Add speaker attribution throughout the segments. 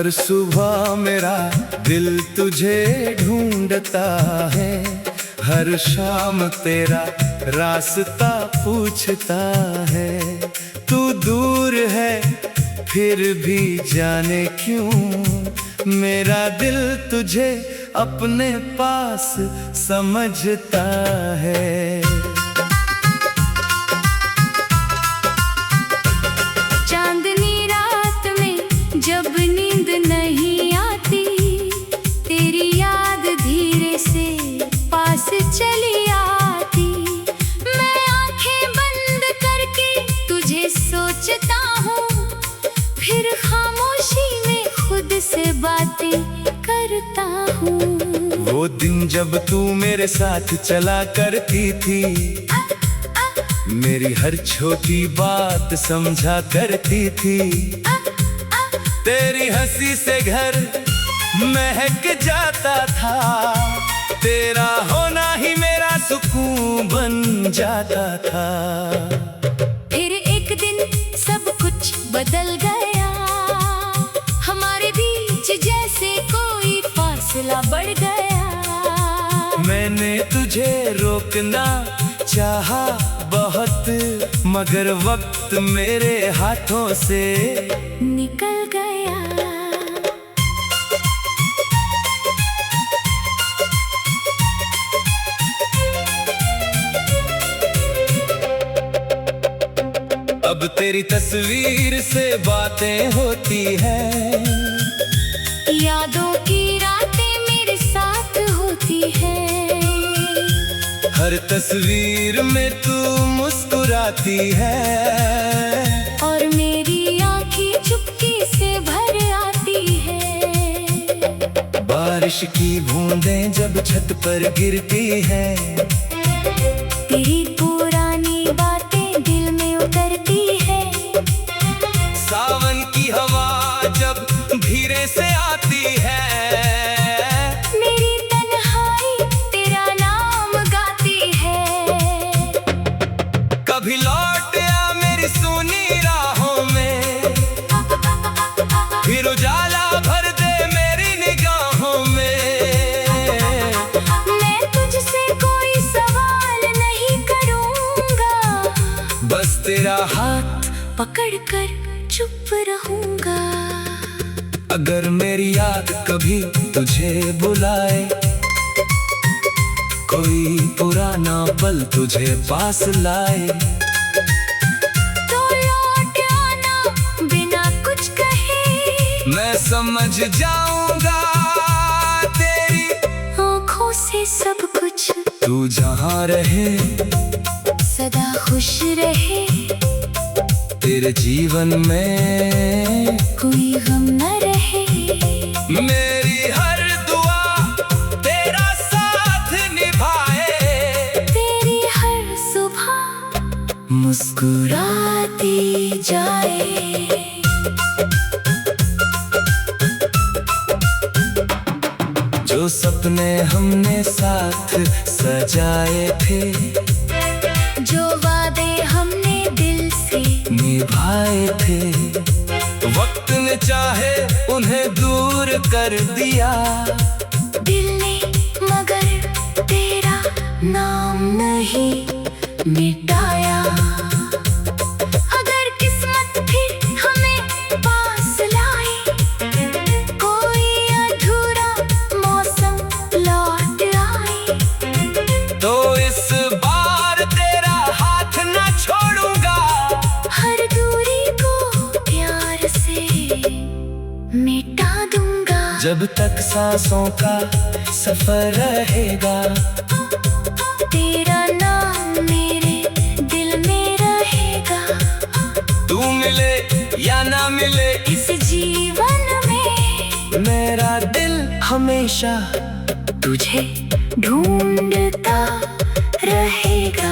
Speaker 1: हर सुबह मेरा दिल तुझे ढूंढता है, हर शाम तेरा रास्ता पूछता है। तू दूर है फिर भी जाने क्यों मेरा दिल तुझे अपने पास समझता है।
Speaker 2: चांदनी रात में जब नींद नहीं आती, तेरी याद धीरे से पास चली आती। मैं आंखें बंद करके तुझे सोचता हूँ, फिर खामोशी में खुद से बातें करता हूँ।
Speaker 1: वो दिन जब तू मेरे साथ चला करती थी, मेरी हर छोटी बात समझा करती थी। तेरी हंसी से घर महक जाता था, तेरा होना ही मेरा सुकून बन जाता था।
Speaker 2: फिर एक दिन सब कुछ बदल गया, हमारे बीच जैसे कोई फासला बढ़ गया।
Speaker 1: मैंने तुझे रोकना चाहा बहुत, मगर वक्त मेरे हाथों से
Speaker 2: निकल गया।
Speaker 1: अब तेरी तस्वीर से बातें होती हैं,
Speaker 2: यादों की रातें मेरे साथ होती हैं।
Speaker 1: हर तस्वीर में तू मुस्कुराती है,
Speaker 2: और मेरी आँखें चुपके से भर आती है।
Speaker 1: बारिश की बूंदें जब छत पर गिरती हैं,
Speaker 2: तेरी पुरानी बातें दिल में उतरती है।
Speaker 1: सावन की हवा जब धीरे से आती है,
Speaker 2: मेरी तन्हाई तेरा नाम गाती है।
Speaker 1: कभी लौट आ मेरी सुनी राहों में, फिर उजाला भर दे मेरी निगाहों में।
Speaker 2: मैं तुझसे कोई सवाल नहीं करूँगा,
Speaker 1: बस तेरा हाथ
Speaker 2: पकड़कर चुप रहूँगा।
Speaker 1: अगर मेरी याद कभी तुझे बुलाए, कोई पुराना पल तुझे पास लाए,
Speaker 2: तो लौट आना बिना कुछ कहे।
Speaker 1: मैं समझ जाऊंगा तेरी
Speaker 2: आँखों से सब कुछ।
Speaker 1: तू जहाँ रहे
Speaker 2: सदा खुश रहे,
Speaker 1: तेरे जीवन में
Speaker 2: कोई गम न रहे।
Speaker 1: मेरी हर दुआ तेरा साथ निभाए,
Speaker 2: तेरी हर सुबह मुस्कुराती जाए।
Speaker 1: जो सपने हमने साथ सजाए थे,
Speaker 2: जो वादे हमने दिल से
Speaker 1: निभाए थे, वक्त ने चाहे उन्हें दूर कर दिया।
Speaker 2: दिल ने मगर तेरा नाम नहीं मिटाया। अगर किस्मत फिर हमें पास लाए, कोई अधूरा मौसम लौट आए,
Speaker 1: तो इस बार तेरा हाथ न छोड़ूंगा।
Speaker 2: हर दूरी को प्यार से मिटा दूंगा।
Speaker 1: जब तक सांसों का सफर रहेगा,
Speaker 2: तेरा नाम मेरे दिल में रहेगा।
Speaker 1: तू मिले या ना मिले
Speaker 2: इस जीवन में
Speaker 1: मेरा दिल हमेशा
Speaker 2: तुझे ढूंढता रहेगा।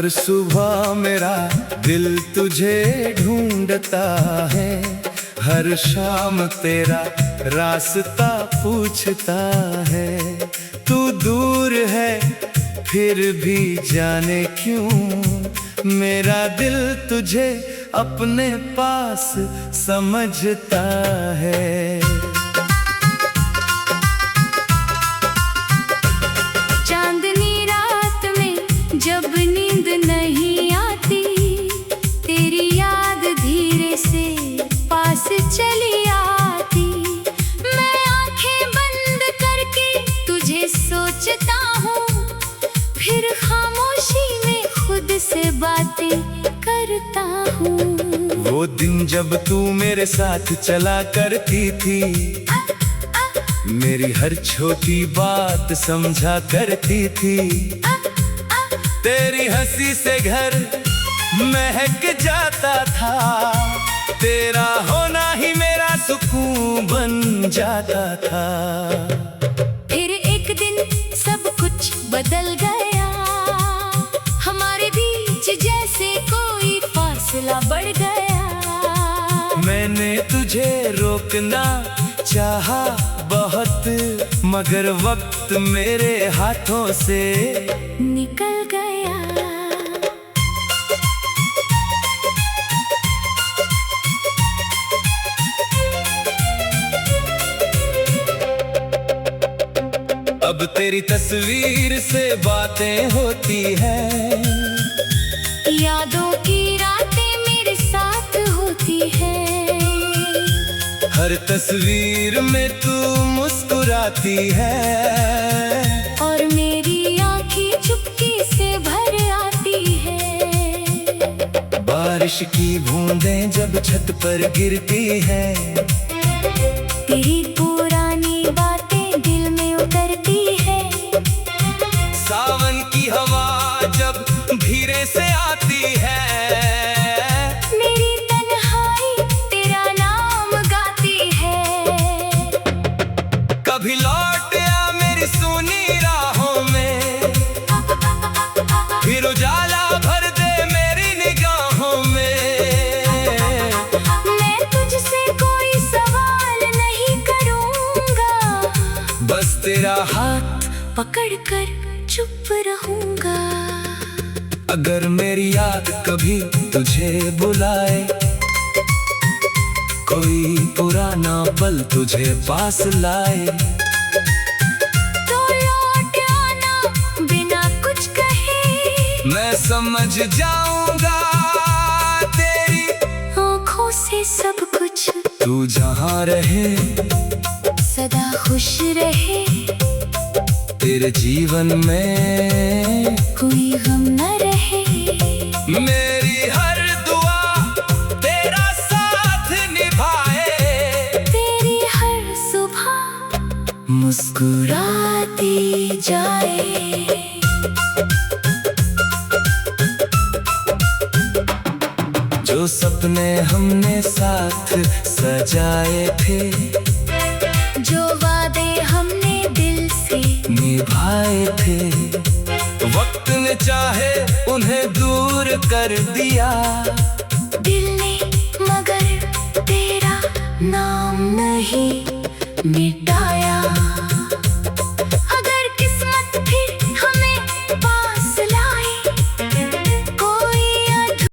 Speaker 1: हर सुबह मेरा दिल तुझे ढूंढता है, हर शाम तेरा रास्ता पूछता है। तू दूर है फिर भी जाने क्यों मेरा दिल तुझे अपने पास समझता है।
Speaker 2: चांदनी रात में जब नींद नहीं आती, तेरी याद धीरे से पास चली आती। मैं आंखें बंद करके तुझे सोचता हूँ, फिर खामोशी में खुद से बातें करता हूँ।
Speaker 1: वो दिन जब तू मेरे साथ चला करती थी, मेरी हर छोटी बात समझा करती थी। तेरी हंसी से घर महक जाता था, तेरा होना ही मेरा सुकून बन जाता था।
Speaker 2: फिर एक दिन सब कुछ बदल गया, हमारे बीच जैसे कोई फासला बढ़ गया।
Speaker 1: मैंने तुझे रोकना चाहा बहुत, मगर वक्त मेरे हाथों से
Speaker 2: निकल गया।
Speaker 1: अब तेरी तस्वीर से बातें होती हैं,
Speaker 2: यादों की रातें मेरे साथ होती है।
Speaker 1: हर तस्वीर में तू मुस्कुराती है,
Speaker 2: और मेरी आँखें चुपके से भर आती है।
Speaker 1: बारिश की बूंदें जब छत पर गिरती हैं,
Speaker 2: तेरी पुरानी बातें दिल में उतरती है।
Speaker 1: सावन की हवा जब धीरे से आती है,
Speaker 2: मेरी तन्हाई तेरा नाम गाती है।
Speaker 1: कभी लौट आ मेरी सुनी राहों में, फिर उजाला भर दे मेरी निगाहों में।
Speaker 2: मैं तुझसे कोई सवाल नहीं करूँगा,
Speaker 1: बस तेरा हाथ
Speaker 2: पकड़कर चुप रहूँगा।
Speaker 1: अगर मेरी याद कभी तुझे बुलाए, कोई पुराना पल तुझे पास लाए,
Speaker 2: तो लौट आना बिना कुछ कहे।
Speaker 1: मैं समझ जाऊंगा तेरी
Speaker 2: आँखों से सब कुछ।
Speaker 1: तू जहाँ रहे
Speaker 2: सदा खुश रहे,
Speaker 1: तेरे जीवन में
Speaker 2: कोई गम न रहे।
Speaker 1: मेरी हर दुआ तेरा साथ निभाए,
Speaker 2: तेरी हर सुबह मुस्कुराती जाए।
Speaker 1: जो सपने हमने साथ सजाए थे,
Speaker 2: जो वादे हमने दिल से
Speaker 1: निभाए थे, वक्त ने चाहे उन्हें दूर कर दिया।
Speaker 2: दिल ने मगर तेरा नाम नहीं मिटाया।